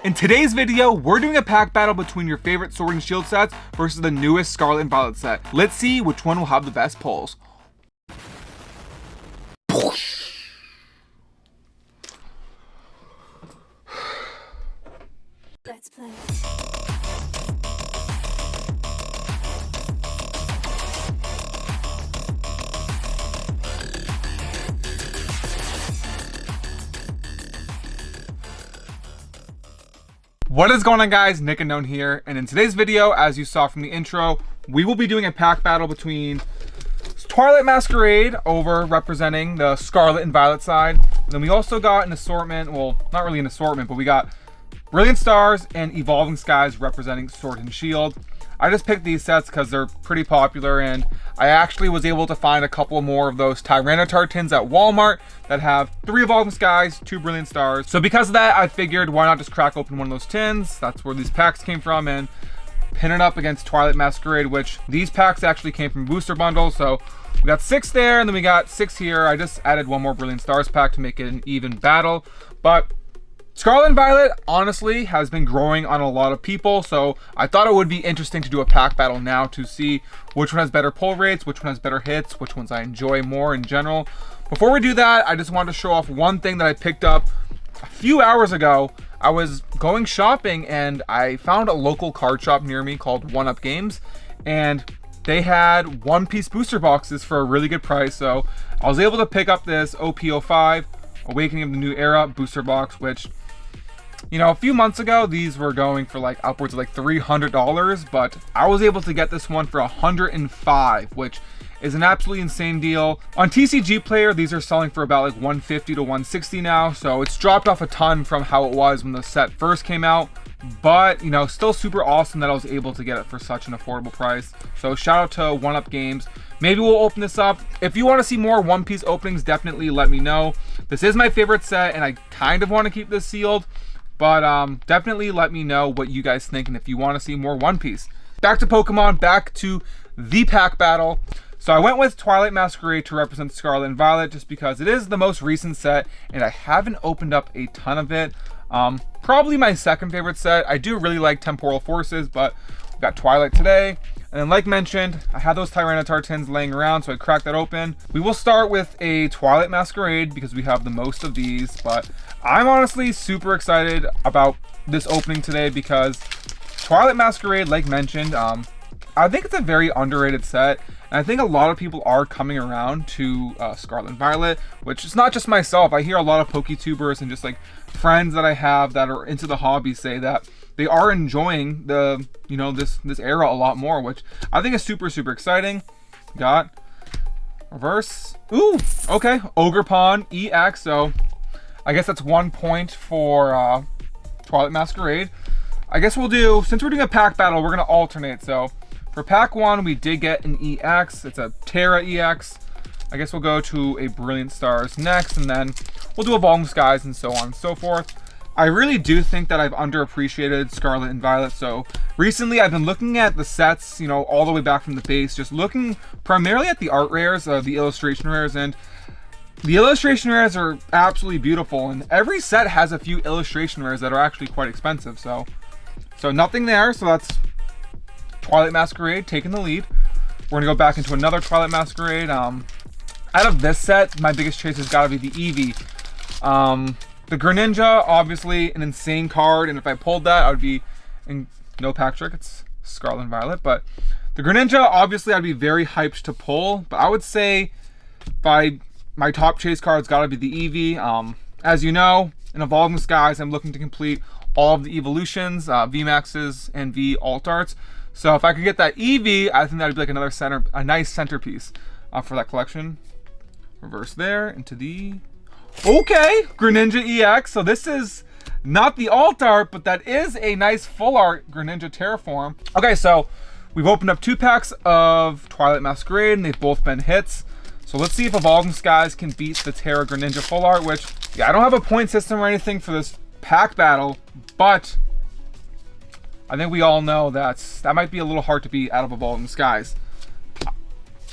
In today's video, we're doing a pack battle between your favorite Sword and Shield sets versus the newest Scarlet and Violet set. Let's see which one will have the best pulls. Let's play. What is going on, guys? Nick Unknown here, and in today's video, as you saw from the intro, we will be doing a pack battle between Twilight Masquerade over representing the Scarlet and Violet side. And then we also got an assortment, well, not really an assortment, but we got Brilliant Stars and Evolving Skies representing Sword and Shield. I just picked these sets because they're pretty popular, and I actually was able to find a couple more of those Tyranitar tins at Walmart that have 3 Evolving Skies, 2 Brilliant Stars. So because of that, I figured why not just crack open one of those tins. That's where these packs came from, and pin it up against Twilight Masquerade, which these packs actually came from booster bundles. So we got 6 there, and then we got 6 here. I just added one more Brilliant Stars pack to make it an even battle. But Scarlet and Violet, honestly, has been growing on a lot of people, so I thought it would be interesting to do a pack battle now to see which one has better pull rates, which one has better hits, which ones I enjoy more in general. Before we do that, I just wanted to show off one thing that I picked up a few hours ago. I was going shopping and I found a local card shop near me called 1UP Games, and they had one-piece booster boxes for a really good price, so I was able to pick up this OP05 Awakening of the New Era booster box, which, you know, a few months ago, these were going for like upwards of like $300, but I was able to get this one for $105, which is an absolutely insane deal. On TCG Player, these are selling for about like $150 to $160 now, so it's dropped off a ton from how it was when the set first came out, but, you know, still super awesome that I was able to get it for such an affordable price. So shout out to 1UP Games. Maybe we'll open this up. If you want to see more One Piece openings, definitely let me know. This is my favorite set, and I kind of want to keep this sealed. But definitely let me know what you guys think and if you want to see more One Piece. Back to Pokemon, back to the pack battle. So I went with Twilight Masquerade to represent Scarlet and Violet just because it is the most recent set and I haven't opened up a ton of it. Probably my second favorite set. I do really like Temporal Forces, but we got Twilight today. And then, like mentioned, I had those Tyranitar tins laying around, so I cracked that open. We will start with a Twilight Masquerade because we have the most of these, but I'm honestly super excited about this opening today because Twilight Masquerade, like mentioned, I think it's a very underrated set, and I think a lot of people are coming around to Scarlet and Violet, which is not just myself. I hear a lot of PokeTubers and just like friends that I have that are into the hobby say that they are enjoying the, you know, this era a lot more, which I think is super exciting. Got reverse. Ooh, okay, Ogerpon EX. So I guess that's 1 point for Twilight Masquerade. I guess we'll do, since we're doing a pack battle, we're gonna alternate. So for pack 1, we did get an EX. It's a Terra EX. I guess we'll go to a Brilliant Stars next, and then we'll do Evolving Skies and so on and so forth. I really do think that I've underappreciated Scarlet and Violet. So recently I've been looking at the sets, you know, all the way back from the base, just looking primarily at the art rares, the illustration rares, and the illustration rares are absolutely beautiful, and every set has a few illustration rares that are actually quite expensive. So nothing there. So that's Twilight Masquerade taking the lead. We're gonna go back into another Twilight Masquerade. Out of this set, my biggest choice has got to be the Eevee. The Greninja, obviously an insane card, and if I pulled that, I would be in no pack trick. It's Scarlet and Violet, but the Greninja, obviously, I'd be very hyped to pull. But I would say my top chase card's got to be the Eevee. As you know, in Evolving Skies, I'm looking to complete all of the evolutions, VMAXs, and V Alt Arts. So if I could get that Eevee, I think that'd be like a nice centerpiece for that collection. Reverse there into the, okay, Greninja EX. So this is not the alt art, but that is a nice full art Greninja Terraform. Okay, so we've opened up 2 packs of Twilight Masquerade, and they've both been hits. So let's see if Evolving Skies can beat the Terra Greninja full art, which, yeah, I don't have a point system or anything for this pack battle, but I think we all know that might be a little hard to beat out of Evolving Skies.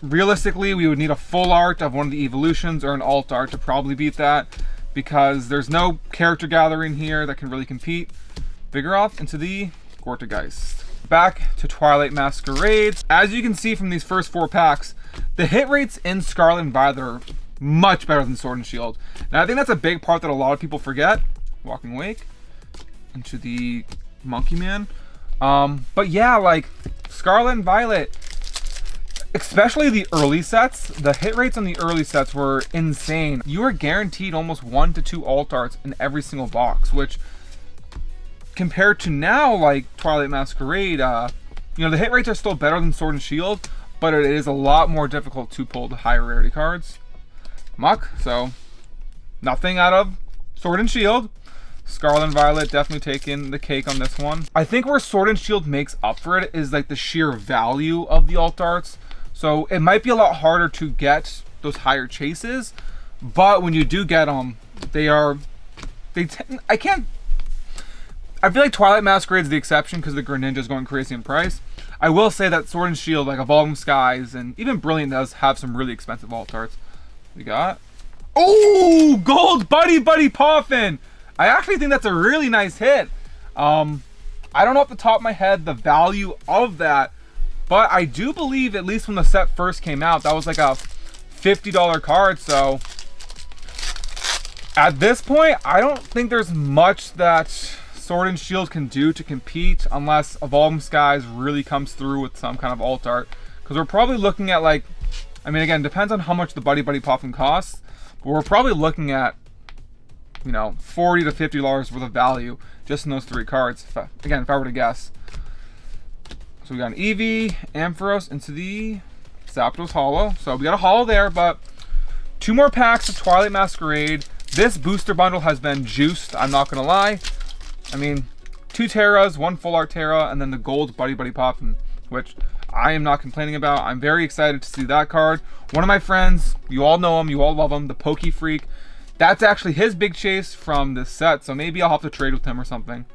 Realistically, we would need a full art of one of the evolutions or an alt art to probably beat that, because there's no character gathering here that can really compete. Vigoroth into the Gortageist. Back to Twilight Masquerades. As you can see from these first 4 packs, the hit rates in Scarlet and Violet are much better than Sword and Shield. Now I think that's a big part that a lot of people forget. Walking Wake into the Monkey Man. But yeah, like Scarlet and Violet, especially the early sets, the hit rates on the early sets were insane. You were guaranteed almost 1 to 2 alt arts in every single box, which compared to now, like Twilight Masquerade, you know, the hit rates are still better than Sword and Shield, but it is a lot more difficult to pull the higher rarity cards. Muck, so nothing out of Sword and Shield. Scarlet and Violet definitely taking the cake on this one. I think where Sword and Shield makes up for it is like the sheer value of the alt arts. So it might be a lot harder to get those higher chases, but when you do get them, I feel like Twilight Masquerade is the exception because the Greninja is going crazy in price. I will say that Sword and Shield, like Evolving Skies, and even Brilliant does have some really expensive alt arts. We got, oh, gold Buddy Poffin. I actually think that's a really nice hit. I don't know off the top of my head the value of that, but I do believe, at least when the set first came out, that was like a $50 card. So at this point, I don't think there's much that Sword and Shield can do to compete unless Evolving Skies really comes through with some kind of alt art. Because we're probably looking at, like, I mean, again, depends on how much the Buddy Poffin costs, but we're probably looking at, you know, $40 to $50 worth of value just in those 3 cards. If I were to guess. So we got an Eevee, Ampharos into the Zapdos Holo. So we got a Holo there, but 2 more packs of Twilight Masquerade. This booster bundle has been juiced, I'm not gonna lie. I mean, 2 Terras, 1 Full Art Terra, and then the gold Buddy Poffin, which I am not complaining about. I'm very excited to see that card. One of my friends, you all know him, you all love him, the Poke Freak. That's actually his big chase from this set, so maybe I'll have to trade with him or something.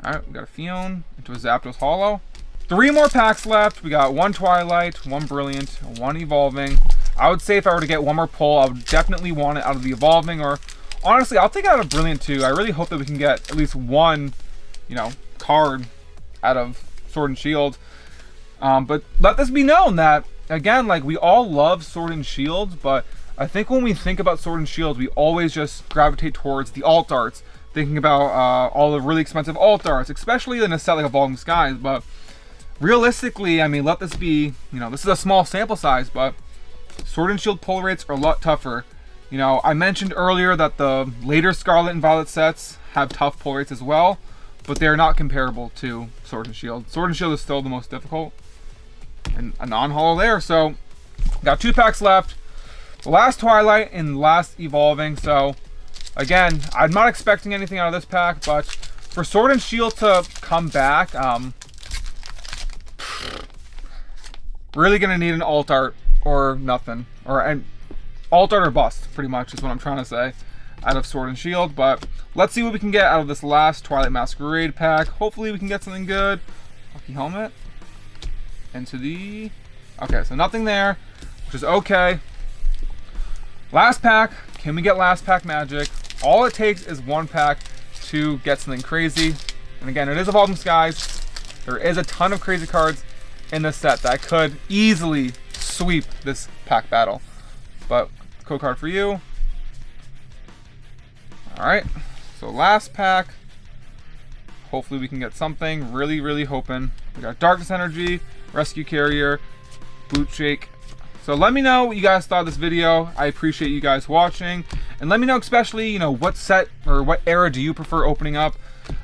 Alright, we got a Fion into a Zapdos Holo. 3 more packs left. We got 1 Twilight, 1 Brilliant, 1 Evolving. I would say if I were to get 1 more pull, I would definitely want it out of the Evolving, or honestly, I'll take it out of Brilliant too. I really hope that we can get at least 1, you know, card out of Sword and Shield. But let this be known that, again, like, we all love Sword and Shield, but I think when we think about Sword and Shield, we always just gravitate towards the alt arts, thinking about all the really expensive alt arts, especially in a set like Evolving Skies. But realistically, I mean, let this be, you know, this is a small sample size, but Sword and Shield pull rates are a lot tougher. You know, I mentioned earlier that the later Scarlet and Violet sets have tough pull rates as well, but they're not comparable to Sword and Shield. Sword and Shield is still the most difficult, and a non-holo there. So got 2 packs left, the last Twilight and last Evolving. So again, I'm not expecting anything out of this pack, but for Sword and Shield to come back, really gonna need an alt art or nothing, or an alt art or bust, pretty much is what I'm trying to say, out of Sword and Shield. But let's see what we can get out of this last Twilight Masquerade pack. Hopefully we can get something good. Lucky Helmet into the, okay, so nothing there, which is okay. Last pack, can we get last pack magic? All it takes is 1 pack to get something crazy. And again, it is Evolving Skies. There is a ton of crazy cards in this set that could easily sweep this pack battle. But code card for you. Alright, so last pack. Hopefully we can get something. Really hoping. We got Darkness Energy, Rescue Carrier, Boot Shake. So let me know what you guys thought of this video. I appreciate you guys watching. And let me know especially, you know, what set or what era do you prefer opening up.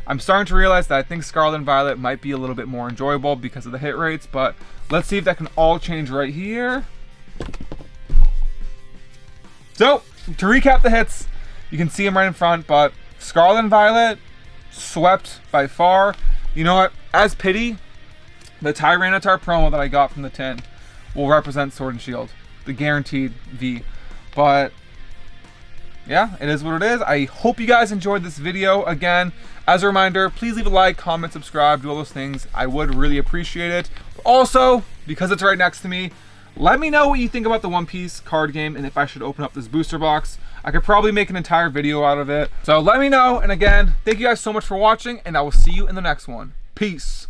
I'm starting to realize that I think Scarlet and Violet might be a little bit more enjoyable because of the hit rates, but let's see if that can all change right here. So, to recap the hits, you can see them right in front, but Scarlet and Violet swept by far. You know what? As pity, the Tyranitar promo that I got from the tin will represent Sword and Shield, the guaranteed V. But yeah, it is what it is. I hope you guys enjoyed this video. Again, as a reminder, please leave a like, comment, subscribe, do all those things. I would really appreciate it. Also, because it's right next to me, Let me know what you think about the One Piece card game and if I should open up this booster box. I could probably make an entire video out of it. So let me know. And again, thank you guys so much for watching, and I will see you in the next one. Peace.